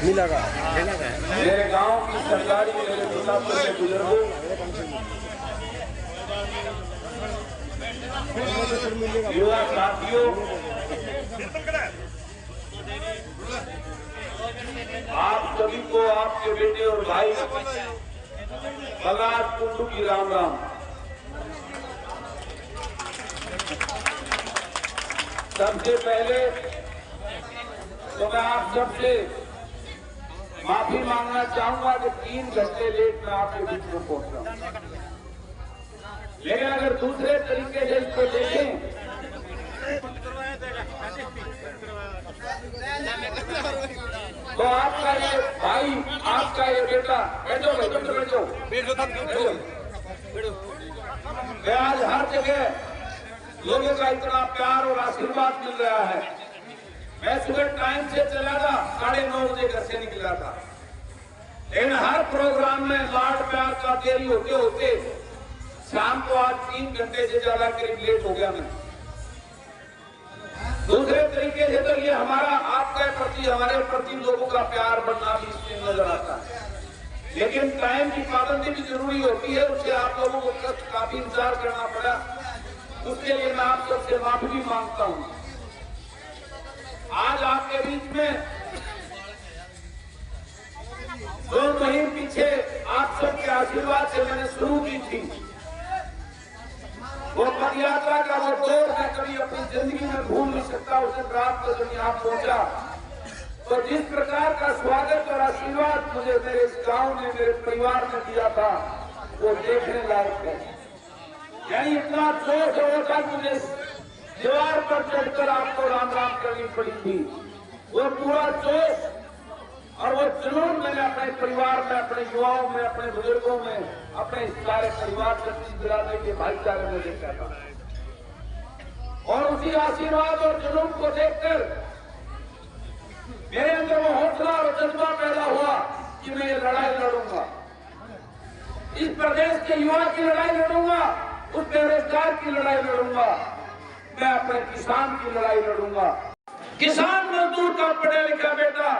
मिलेगा मेरे गांव की सरकारी मेरे मुसाफिर के बुजुर्गों, युवा साथियों, आप सभी को आपके बेटे और भाई बलराज कुंडू की राम राम। सबसे पहले तो मैं आप सबसे माफी मांगना चाहूंगा कि 3 घंटे लेट में आपके बीच में पहुंचा, लेकिन अगर दूसरे तरीके से इसको देखें तो आपका ये भाई, आपका ये बेटा, बैठो बैठो बैठो, आज हर जगह लोगों का इतना प्यार और आशीर्वाद मिल रहा है। मैं सुबह टाइम से चला था, 9:30 बजे घर से निकला था, लेकिन हर प्रोग्राम में लाड प्यार का देरी होते होते शाम को आज 3 घंटे से ज्यादा करीब लेट हो गया मैं। दूसरे तरीके से तो ये हमारा आपके प्रति, हमारे प्रति लोगों का प्यार बढ़ना भी इसमें नजर आता है, लेकिन टाइम की पाबंदी भी जरूरी होती है, उससे आप लोगों को काफी इंतजार करना पड़ा, उसके लिए मैं आप सबसे माफी भी मांगता हूं। आज आपके बीच में 2 महीने पीछे आप सबके आशीर्वाद से मैंने शुरू की थी वो पदयात्रा का वो दौर मैं कभी अपनी जिंदगी में भूल नहीं सकता। उस दिन रात को जब यहाँ पहुंचा तो जिस प्रकार का स्वागत और आशीर्वाद मुझे मेरे इस गांव ने, मेरे परिवार ने दिया था, वो देखने लायक है। यानी इतना जोश होता मुझे दीवार पर चढ़कर आपको राम राम करनी पड़ी थी। वो पूरा जोश और वो जुनून मैंने अपने परिवार में, अपने युवाओं में, अपने बुजुर्गों में, अपने सारे परिवार बिरादरी के भाईचारे में देखा था, और उसी आशीर्वाद और जुनून को देखकर मेरे अंदर वो हौसला और जज्बा पैदा हुआ कि मैं ये लड़ाई लड़ूंगा, इस प्रदेश के युवा की लड़ाई लड़ूंगा, उस बेरोजगार की लड़ाई लड़ूंगा, मैं अपने किसान की लड़ाई लड़ूंगा। किसान मजदूर का पढ़ा लिखा बेटा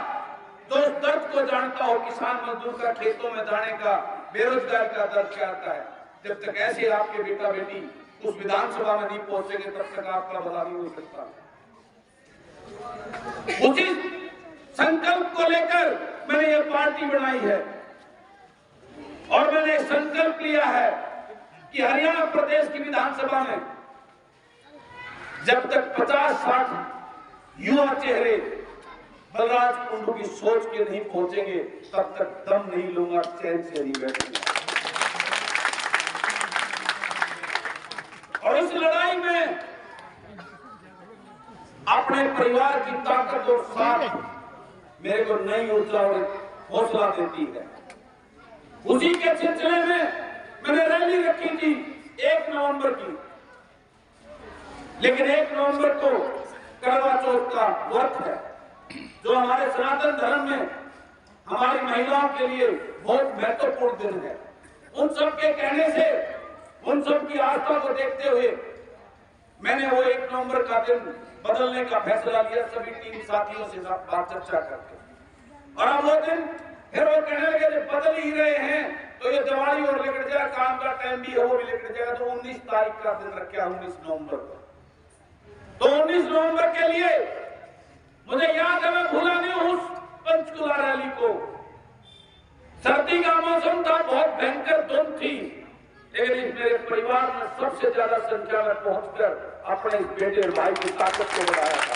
तो उस दर्द को जानता हो, किसान मजदूर का खेतों में जाने का, बेरोजगार का दर्द क्या आता है। जब तक ऐसे आपके बेटा बेटी उस विधानसभा में नहीं पहुंचेंगे तब तक आपका भला नहीं हो सकता। उसी संकल्प को लेकर मैंने ये पार्टी बनाई है और मैंने संकल्प लिया है कि हरियाणा प्रदेश की विधानसभा में जब तक 50-60 युवा चेहरे बलराज कुंडू की सोच के नहीं पहुंचेंगे तब तक दम नहीं लूंगा, चैन से नहीं बैठूंगा। और इस लड़ाई में अपने परिवार की ताकत और साथ मेरे को नई ऊर्जा और हौसला देती है। उसी के सिलसिले में मैंने रैली रखी थी 1 नवंबर की, लेकिन 1 नवंबर को करवा चौथ का व्रत है जो हमारे सनातन धर्म में हमारी महिलाओं के लिए बहुत महत्वपूर्ण दिन है। उन सब के कहने से, उन सब की आस्था को देखते हुए मैंने वो 1 नवंबर का दिन बदलने का फैसला लिया, सभी टीम साथियों से बात चर्चा करके। और अब वो दिन फिर वो कहने लगे जब बदल ही रहे हैं तो ये दिवाली और निकट जाए, काम का टाइम भी है वो भी निकट जाएगा, तो 19 तारीख का दिन रखा 19 नवंबर को। तो 19 नवंबर के लिए मुझे याद है, मैं भूला नहीं उस पंचकुला रैली को। सर्दी का मौसम था, बहुत भयंकर धुंध थी, लेकिन इस मेरे परिवार ने सबसे ज्यादा संख्या में पहुंचकर अपने इस बेटे और भाई की ताकत को बढ़ाया था।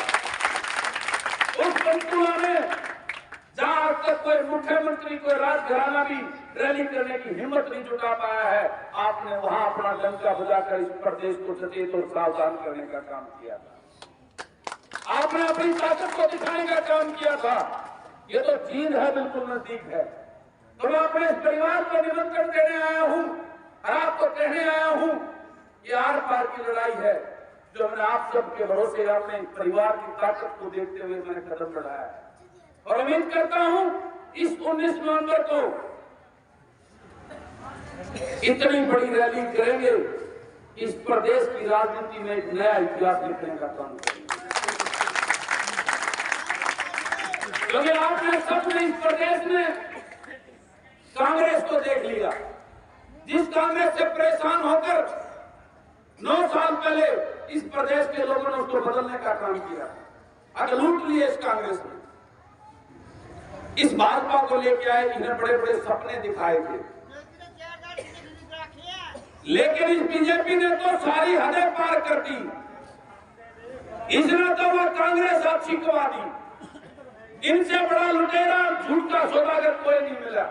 उस पंचकुला में जहां आज तक कोई मुख्यमंत्री, कोई राजघराना भी रैली करने की हिम्मत नहीं जुटा पाया है, आपने वहां अपना डंका बजाकर इस प्रदेश को सचेत और सावधान करने का काम किया था। आपने अपनी ताकत को दिखाने का काम किया था। ये तो जींद है, बिल्कुल नजदीक है। तो मैं अपने इस परिवार को निमंत्रण देने आया हूं और आपको कहने आया हूं, ये आर पार की लड़ाई है जो मैंने आप सबके भरोसे, अपने परिवार की ताकत को देखते हुए मैंने कदम बढ़ाया है। और उम्मीद करता हूं इस 19 नवंबर को इतनी बड़ी रैली करेंगे, इस प्रदेश की राजनीति में एक नया इतिहास लिखने का काम करेंगे। क्योंकि आपने सबने इस प्रदेश में कांग्रेस को देख लिया, जिस कांग्रेस से परेशान होकर 9 साल पहले इस प्रदेश के लोगों ने उसको बदलने का काम किया, अगर लूट लिए इस कांग्रेस ने। इस भाजपा को लेके आए, इन्हें बड़े बड़े सपने दिखाए थे, लेकिन इस बीजेपी ने तो सारी हदें पार कर दी। इसने तो वह कांग्रेस आप छिकवा दी। इनसे बड़ा लुटेरा, झूठ का सौदागर कोई नहीं मिला।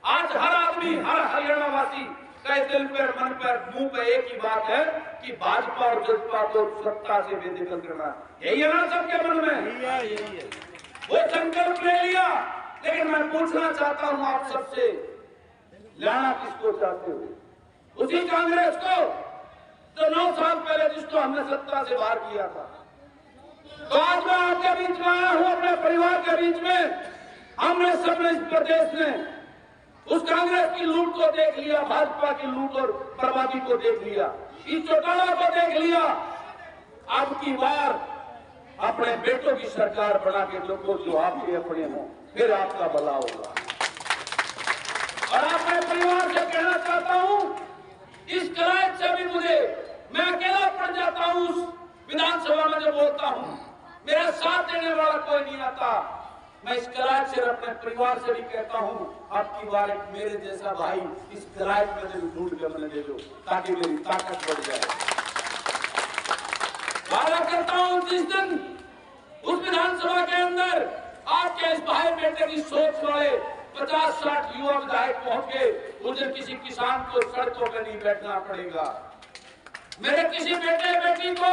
आज हर आदमी, हर हरियाणा वासी का दिल पर, मन पर, मुंह पे एक ही बात है कि भाजपा और जसपा को सत्ता से बेदखल करना। यही है ना सबके मन में? वो संकल्प ले लिया। लेकिन मैं पूछना चाहता हूं आप सबसे, लाना किसको चाहते हो? उसी कांग्रेस को जो 9 साल पहले जिसको हमने सत्ता से बाहर किया था। तो आज मैं आपके बीच में आया हूं, अपने परिवार के बीच में। हमने सबने इस प्रदेश में उस कांग्रेस की लूट को देख लिया, भाजपा की लूट और बर्बादी को देख लिया, इस चौटाला को देख लिया। अब की बार अपने बेटों की सरकार बना के लोगों जो आपके अपने हों, फिर आपका भला होगा। और अपने परिवार से कहना चाहता हूं, इस करायत से भी मैं अकेला पड़ जाता हूं उस विधानसभा में जो बोलता हूं, मेरा साथ देने वाला कोई नहीं आता। मैं इस करायत से अपने परिवार से भी कहता हूं, आपकी बार एक मेरे जैसा भाई इस करायत में से ढूंढ के मैंने दे दो, ताकि मेरी ताकत बढ़ जाए। वादा करता हूं जिस दिन उस विधानसभा के अंदर आपके इस भाई बेटे की सोच वाले 50-60 युवा विधायक पहुंच गए, उस दिन किसी किसान को सड़कों पर नहीं बैठना पड़ेगा। मेरे किसी बेटे बेटी को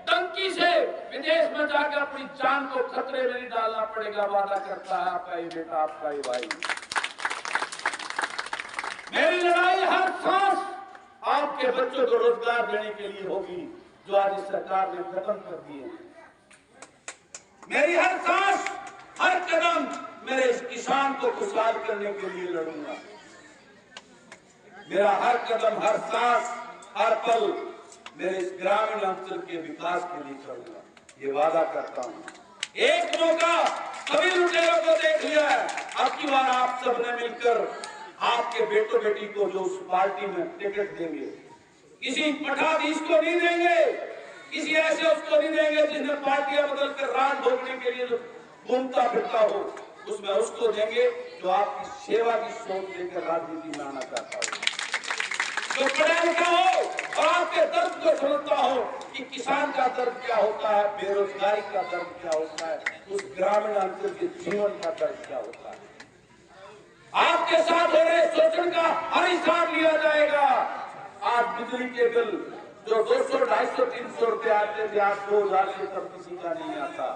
धमकी से विदेश में जाकर अपनी जान को खतरे में नहीं डालना पड़ेगा। वादा करता है आपका ये बेटा, आपका ये भाई। मेरी लड़ाई हर सांस आपके बच्चों को रोजगार देने के लिए होगी, जो आज इस सरकार ने खत्म कर दिए। मेरी हर सांस, हर कदम मेरे इस किसान को खुशहाल करने के लिए लड़ूंगा। मेरा हर कदम, हर सांस, हर पल मेरे इस ग्रामीण अंचल के विकास के लिए करूंगा, ये वादा करता हूं। एक मौका सभी लुटेरों को देख लिया है, अब की बार आप सबने मिलकर आपके बेटों बेटी को जो उस पार्टी में टिकट देंगे, किसी पठाधीश को नहीं देंगे, किसी ऐसे उसको नहीं देंगे जिसने पार्टियां बदलकर राज भोगने के लिए घूमता फिरता हो, उसमें उसको देंगे जो आपकी सेवा की सोच लेकर राजनीति में आना चाहता हो, जो पढ़ा लिखा हो और आपके दर्द को समझता हो कि किसान का दर्द क्या होता है, बेरोजगारी का दर्द क्या होता है, उस ग्रामीण अंचल के जीवन का दर्द क्या होता है। आपके साथ हो रहे शोषण का हर हिसाब लिया जाएगा। आज बिजली के बिल जो 200, 250, 300 रुपए आते थे, आज 2000 से कम किसी का नहीं आता।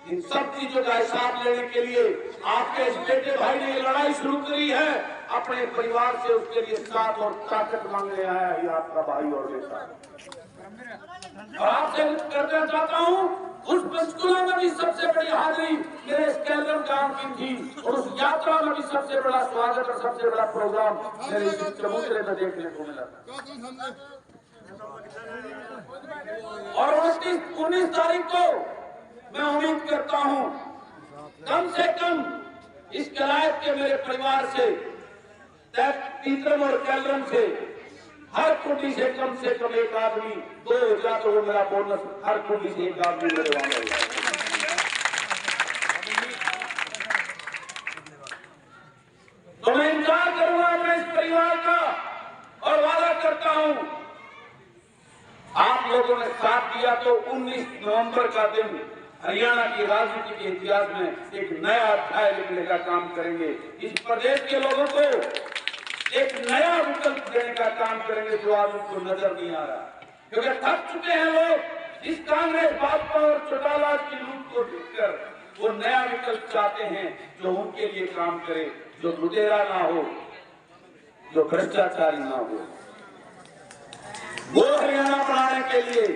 इन सब चीजों का हिसाब लेने के लिए आपके इस बेटे भाई ने ये लड़ाई शुरू करी है। अपने परिवार से उसके लिए साथ और ताकत मांगने आया है ये आपका भाई और बेटा। और आपसे करना चाहता हूं, उस पंचकुला में भी सबसे बड़ी हाजिरी मेरे इस कैलम गांव की थी, और उस यात्रा में भी सबसे बड़ा स्वागत और सबसे बड़ा प्रोग्राम मेरे इस चबूतरे में देखने को मिला। और 19 तारीख को मैं उम्मीद करता हूं कम से कम इस करायत के मेरे परिवार से, तीतरम और कैलरम से, हर कुटी से कम एक आदमी 2000 तो वो मेरा बोनस, हर कुटी से एक आदमी मेरे वहां होगा। तो मैं इंतजार करूंगा अपने इस परिवार का, और वादा करता हूं आप लोगों ने साथ दिया तो 19 नवंबर का दिन हरियाणा की राजनीति के इतिहास में एक नया अध्याय लिखने का काम करेंगे। इस प्रदेश के लोगों को एक नया विकल्प देने का काम करेंगे जो आज उनको नजर नहीं आ रहा, क्योंकि थक चुके हैं लोग इस कांग्रेस, भाजपा और चौटाला की लूट को देखकर। वो नया विकल्प चाहते हैं जो उनके लिए काम करे, जो लुटेरा ना हो, जो भ्रष्टाचारी ना हो। वो हरियाणा बनाने के लिए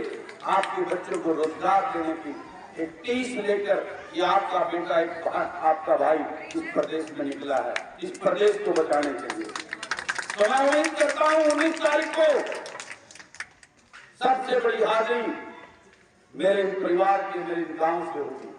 आपके बच्चों को रोजगार देने की एक टीस लेकर ये आपका बेटा, एक आपका भाई इस प्रदेश में निकला है, इस प्रदेश को बचाने के लिए। तो मैं उम्मीद करता हूं 19 तारीख को सबसे बड़ी हाजिरी मेरे परिवार के, मेरे गांव से होगी।